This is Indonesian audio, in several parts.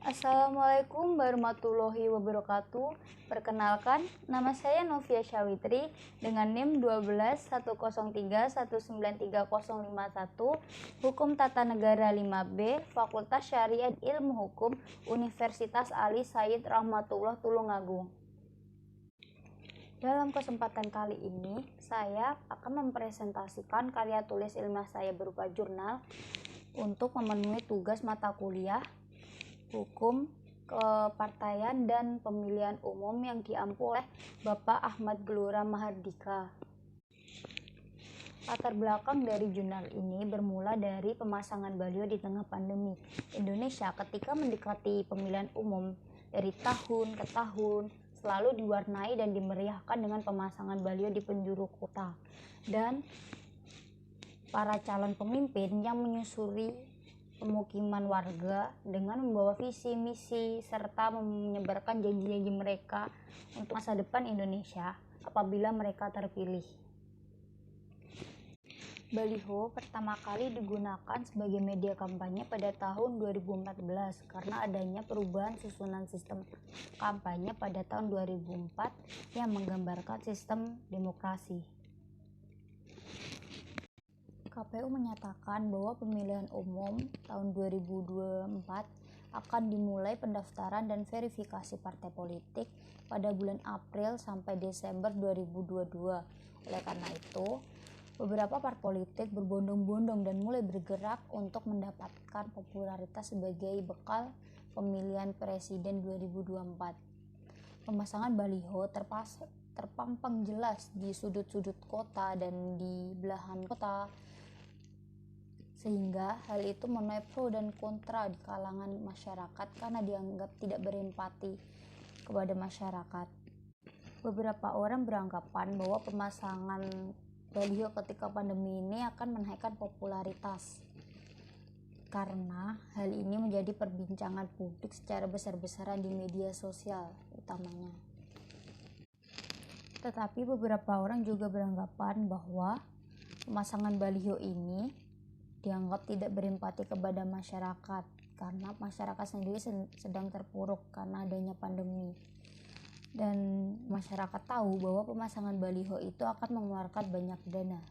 Assalamualaikum warahmatullahi wabarakatuh. Perkenalkan, nama saya Novia Syawitri dengan NIM 121031930151, Hukum Tata Negara 5B, Fakultas Syariah Ilmu Hukum, Universitas Ali Said Rahmatullah Tulungagung. Dalam kesempatan kali ini, saya akan mempresentasikan karya tulis ilmiah saya berupa jurnal untuk memenuhi tugas mata kuliah Hukum Kepartaian dan Pemilihan Umum yang diampu oleh Bapak Ahmad Gelora Mahardika. Latar belakang dari jurnal ini bermula dari pemasangan baliho di tengah pandemi Indonesia ketika mendekati pemilihan umum. Dari tahun ke tahun selalu diwarnai dan dimeriahkan dengan pemasangan baliho di penjuru kota dan para calon pemimpin yang menyusuri pemukiman warga dengan membawa visi misi serta menyebarkan janji-janji mereka untuk masa depan Indonesia apabila mereka terpilih. Baliho pertama kali digunakan sebagai media kampanye pada tahun 2014 karena adanya perubahan susunan sistem kampanye pada tahun 2004 yang menggambarkan sistem demokrasi. KPU menyatakan bahwa pemilihan umum tahun 2024 akan dimulai pendaftaran dan verifikasi partai politik pada bulan April sampai Desember 2022. Oleh karena itu, beberapa partai politik berbondong-bondong dan mulai bergerak untuk mendapatkan popularitas sebagai bekal pemilihan presiden 2024. Pemasangan baliho terpampang jelas di sudut-sudut kota dan di belahan kota, sehingga hal itu menuai pro dan kontra di kalangan masyarakat karena dianggap tidak berempati kepada masyarakat. Beberapa orang beranggapan bahwa pemasangan baliho ketika pandemi ini akan menaikkan popularitas karena hal ini menjadi perbincangan publik secara besar-besaran di media sosial utamanya. Tetapi beberapa orang juga beranggapan bahwa pemasangan baliho ini dianggap tidak berempati kepada masyarakat karena masyarakat sendiri sedang terpuruk karena adanya pandemi, dan masyarakat tahu bahwa pemasangan baliho itu akan mengeluarkan banyak dana.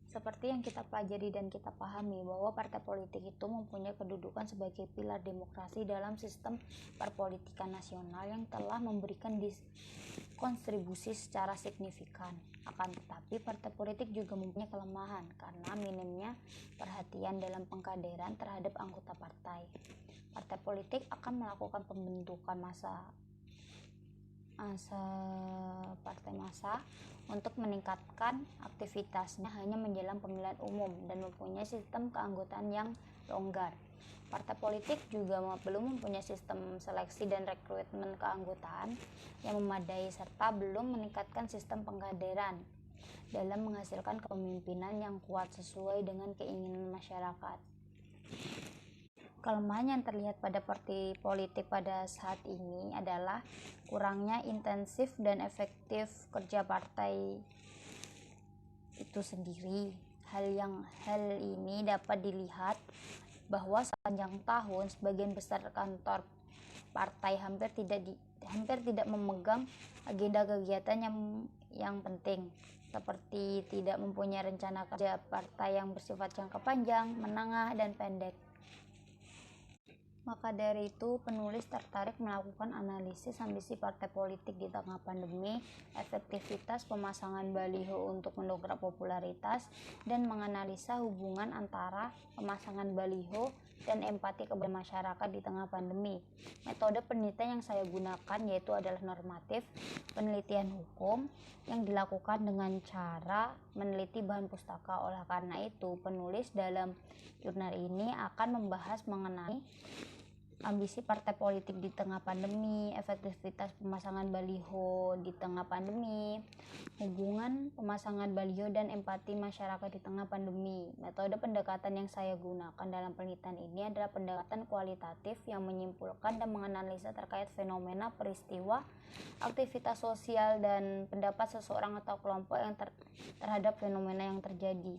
Seperti yang kita pelajari dan kita pahami bahwa partai politik itu mempunyai kedudukan sebagai pilar demokrasi dalam sistem perpolitikan nasional yang telah memberikan kontribusi secara signifikan. Akan tetapi partai politik juga mempunyai kelemahan karena minimnya perhatian dalam pengkaderan terhadap anggota partai. Partai politik akan melakukan pembentukan massa untuk meningkatkan aktivitasnya hanya menjelang pemilihan umum dan mempunyai sistem keanggotaan yang longgar. Partai politik juga belum mempunyai sistem seleksi dan rekrutmen keanggotaan yang memadai serta belum meningkatkan sistem pengkaderan dalam menghasilkan kepemimpinan yang kuat sesuai dengan keinginan masyarakat. Kelemahan yang terlihat pada partai politik pada saat ini adalah kurangnya intensif dan efektif kerja partai itu sendiri. Hal ini dapat dilihat bahwa sepanjang tahun sebagian besar kantor partai hampir tidak memegang agenda kegiatan yang penting, seperti tidak mempunyai rencana kerja partai yang bersifat jangka panjang, menengah, dan pendek. Maka dari itu, penulis tertarik melakukan analisis ambisi partai politik di tengah pandemi, efektivitas pemasangan baliho untuk mendongkrak popularitas, dan menganalisa hubungan antara pemasangan baliho dan empati kepada masyarakat di tengah pandemi. Metode penelitian yang saya gunakan yaitu adalah normatif, penelitian hukum yang dilakukan dengan cara meneliti bahan pustaka. Oleh karena itu, penulis dalam jurnal ini akan membahas mengenai ambisi partai politik di tengah pandemi, efektivitas pemasangan baliho di tengah pandemi, hubungan pemasangan baliho dan empati masyarakat di tengah pandemi. Metode pendekatan yang saya gunakan dalam penelitian ini adalah pendekatan kualitatif yang menyimpulkan dan menganalisa terkait fenomena, peristiwa, aktivitas sosial, dan pendapat seseorang atau kelompok yang terhadap fenomena yang terjadi.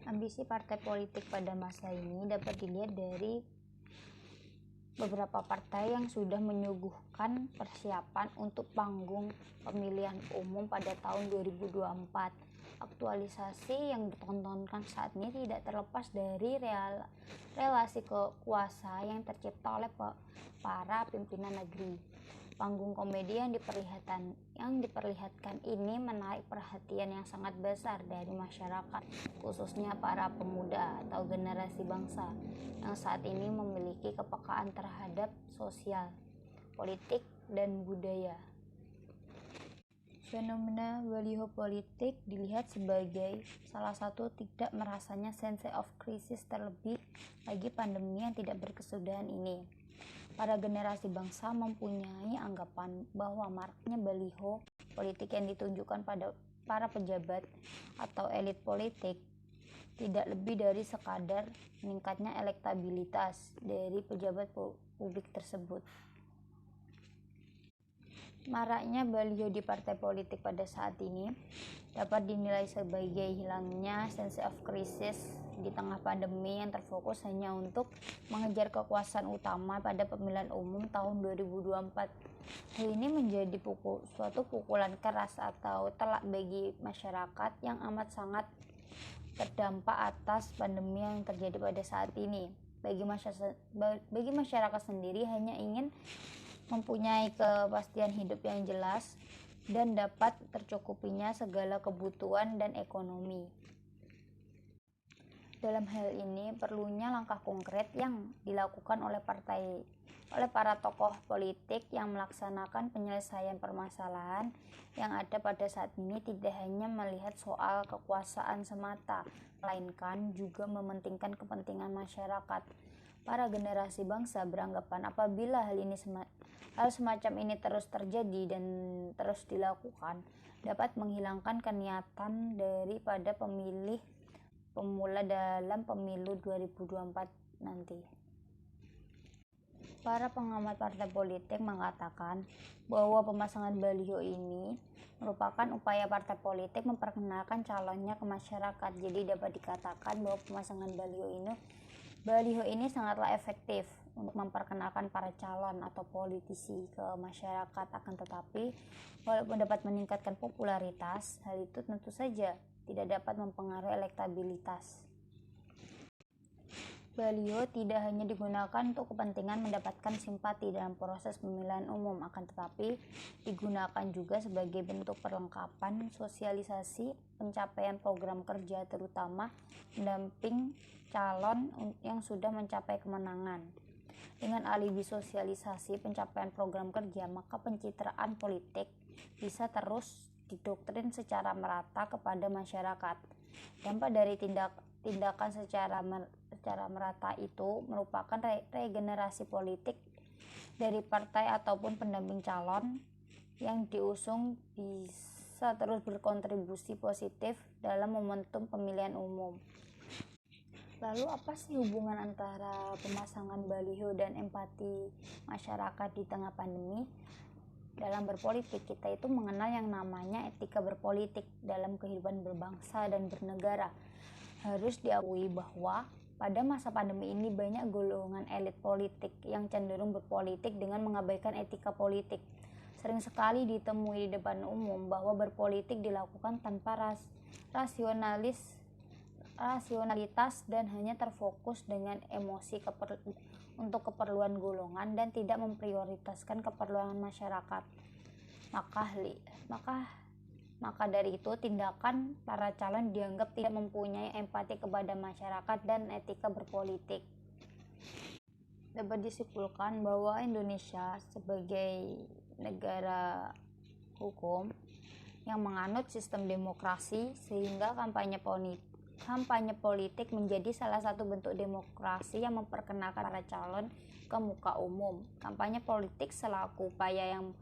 Ambisi partai politik pada masa ini dapat dilihat dari beberapa partai yang sudah menyuguhkan persiapan untuk panggung pemilihan umum pada tahun 2024. Aktualisasi yang ditontonkan saat ini tidak terlepas dari relasi kuasa yang tercipta oleh para pimpinan negeri. Panggung komedi yang diperlihatkan ini menarik perhatian yang sangat besar dari masyarakat, khususnya para pemuda atau generasi bangsa yang saat ini memiliki kepekaan terhadap sosial, politik, dan budaya. Fenomena baliho politik dilihat sebagai salah satu tidak merasanya sense of crisis, terlebih lagi pandemi yang tidak berkesudahan ini. Para generasi bangsa mempunyai anggapan bahwa maraknya baliho politik yang ditunjukkan pada para pejabat atau elit politik tidak lebih dari sekadar meningkatnya elektabilitas dari pejabat publik tersebut. Maraknya baliho di partai politik pada saat ini dapat dinilai sebagai hilangnya sense of crisis di tengah pandemi yang terfokus hanya untuk mengejar kekuasaan utama pada pemilihan umum tahun 2024. Hal ini menjadi suatu pukulan keras atau telak bagi masyarakat yang amat sangat terdampak atas pandemi yang terjadi pada saat ini. Bagi masyarakat sendiri hanya ingin mempunyai kepastian hidup yang jelas dan dapat tercukupinya segala kebutuhan dan ekonomi. Dalam hal ini perlunya langkah konkret yang dilakukan oleh para tokoh politik yang melaksanakan penyelesaian permasalahan yang ada pada saat ini, tidak hanya melihat soal kekuasaan semata, melainkan juga mementingkan kepentingan masyarakat. Para generasi bangsa beranggapan apabila hal semacam ini terus terjadi dan terus dilakukan, dapat menghilangkan keniatan daripada pemula dalam pemilu 2024 nanti. Para pengamat partai politik mengatakan bahwa pemasangan baliho ini merupakan upaya partai politik memperkenalkan calonnya ke masyarakat. Jadi dapat dikatakan bahwa pemasangan baliho ini sangatlah efektif untuk memperkenalkan para calon atau politisi ke masyarakat. Akan tetapi, walaupun dapat meningkatkan popularitas, hal itu tentu saja tidak dapat mempengaruhi elektabilitas. Baliho tidak hanya digunakan untuk kepentingan mendapatkan simpati dalam proses pemilihan umum, akan tetapi digunakan juga sebagai bentuk perlengkapan sosialisasi pencapaian program kerja, terutama pendamping calon yang sudah mencapai kemenangan. Dengan alibi sosialisasi pencapaian program kerja, maka pencitraan politik bisa terus didoktrin secara merata kepada masyarakat. Dampak dari tindakan secara merata itu merupakan regenerasi politik dari partai ataupun pendamping calon yang diusung bisa terus berkontribusi positif dalam momentum pemilihan umum. Lalu apa sih hubungan antara pemasangan baliho dan empati masyarakat di tengah pandemi? Dalam berpolitik, kita itu mengenal yang namanya etika berpolitik dalam kehidupan berbangsa dan bernegara. Harus diakui bahwa pada masa pandemi ini banyak golongan elit politik yang cenderung berpolitik dengan mengabaikan etika politik. Sering sekali ditemui di depan umum bahwa berpolitik dilakukan tanpa rasionalitas dan hanya terfokus dengan emosi untuk keperluan golongan dan tidak memprioritaskan keperluan masyarakat. Maka dari itu tindakan para calon dianggap tidak mempunyai empati kepada masyarakat dan etika berpolitik. Dapat disimpulkan bahwa Indonesia sebagai negara hukum yang menganut sistem demokrasi, sehingga kampanye politik menjadi salah satu bentuk demokrasi yang memperkenalkan para calon ke muka umum. Kampanye politik selaku upaya yang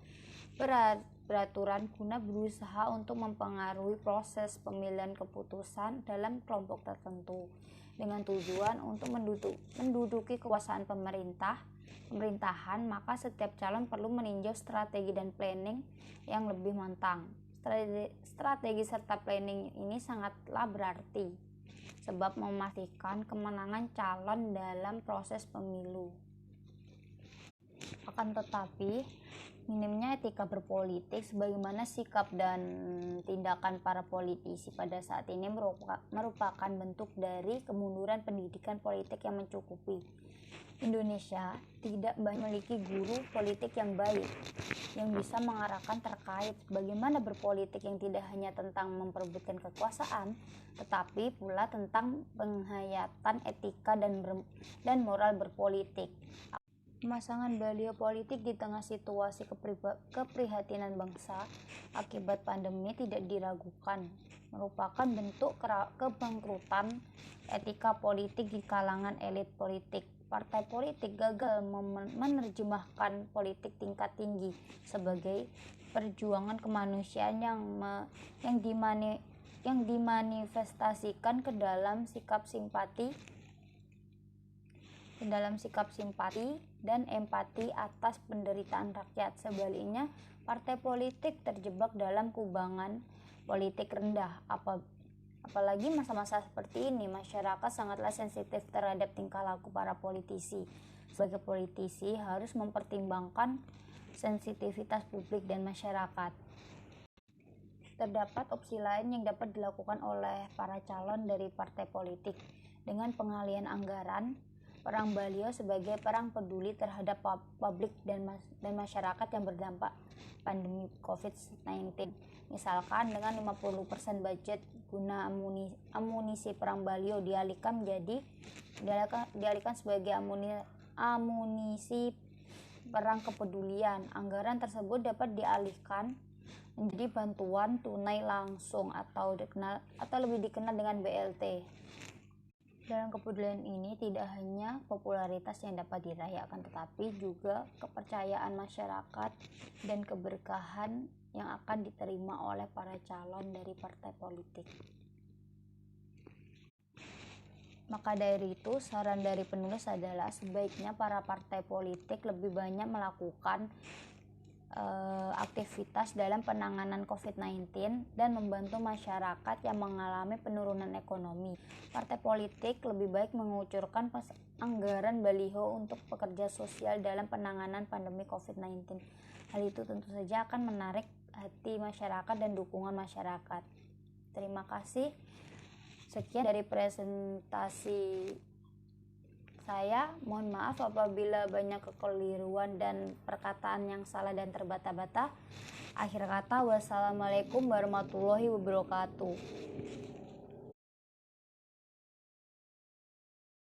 beraturan guna berusaha untuk mempengaruhi proses pemilihan keputusan dalam kelompok tertentu dengan tujuan untuk menduduki kekuasaan pemerintahan, maka setiap calon perlu meninjau strategi dan planning yang lebih matang. Strategi serta planning ini sangatlah berarti. sebab memastikan kemenangan calon dalam proses pemilu. Akan tetapi, minimnya etika berpolitik sebagaimana sikap dan tindakan para politisi pada saat ini merupakan bentuk dari kemunduran pendidikan politik yang mencukupi. Indonesia tidak memiliki guru politik yang baik yang bisa mengarahkan terkait bagaimana berpolitik yang tidak hanya tentang memperebutkan kekuasaan, tetapi pula tentang penghayatan etika dan moral berpolitik. Pemasangan baliho politik di tengah situasi keprihatinan bangsa akibat pandemi tidak diragukan, merupakan bentuk kebangkrutan etika politik di kalangan elit politik. Partai politik gagal menerjemahkan politik tingkat tinggi sebagai perjuangan kemanusiaan yang dimanifestasikan ke dalam sikap simpati dan empati atas penderitaan rakyat. Sebaliknya, partai politik terjebak dalam kubangan politik rendah. Apalagi masa-masa seperti ini, masyarakat sangatlah sensitif terhadap tingkah laku para politisi. Sebagai politisi harus mempertimbangkan sensitivitas publik dan masyarakat. Terdapat opsi lain yang dapat dilakukan oleh para calon dari partai politik dengan pengalihan anggaran, perang baliho sebagai perang peduli terhadap publik dan masyarakat yang berdampak pandemi COVID-19. Misalkan dengan 50% budget guna amunisi perang baliho dialihkan sebagai amunisi perang kepedulian. Anggaran tersebut dapat dialihkan menjadi bantuan tunai langsung atau lebih dikenal dengan BLT. Dalam kepedulian ini tidak hanya popularitas yang dapat diraih, akan tetapi juga kepercayaan masyarakat dan keberkahan yang akan diterima oleh para calon dari partai politik. Maka dari itu, saran dari penulis adalah sebaiknya para partai politik lebih banyak melakukan aktivitas dalam penanganan COVID-19 dan membantu masyarakat yang mengalami penurunan ekonomi. Partai politik lebih baik mengucurkan anggaran baliho untuk pekerja sosial dalam penanganan pandemi COVID-19. Hal itu tentu saja akan menarik hati masyarakat dan dukungan masyarakat. Terima kasih. Sekian dari presentasi saya. Mohon maaf apabila banyak kekeliruan dan perkataan yang salah dan terbata-bata. Akhir kata, wassalamualaikum warahmatullahi wabarakatuh.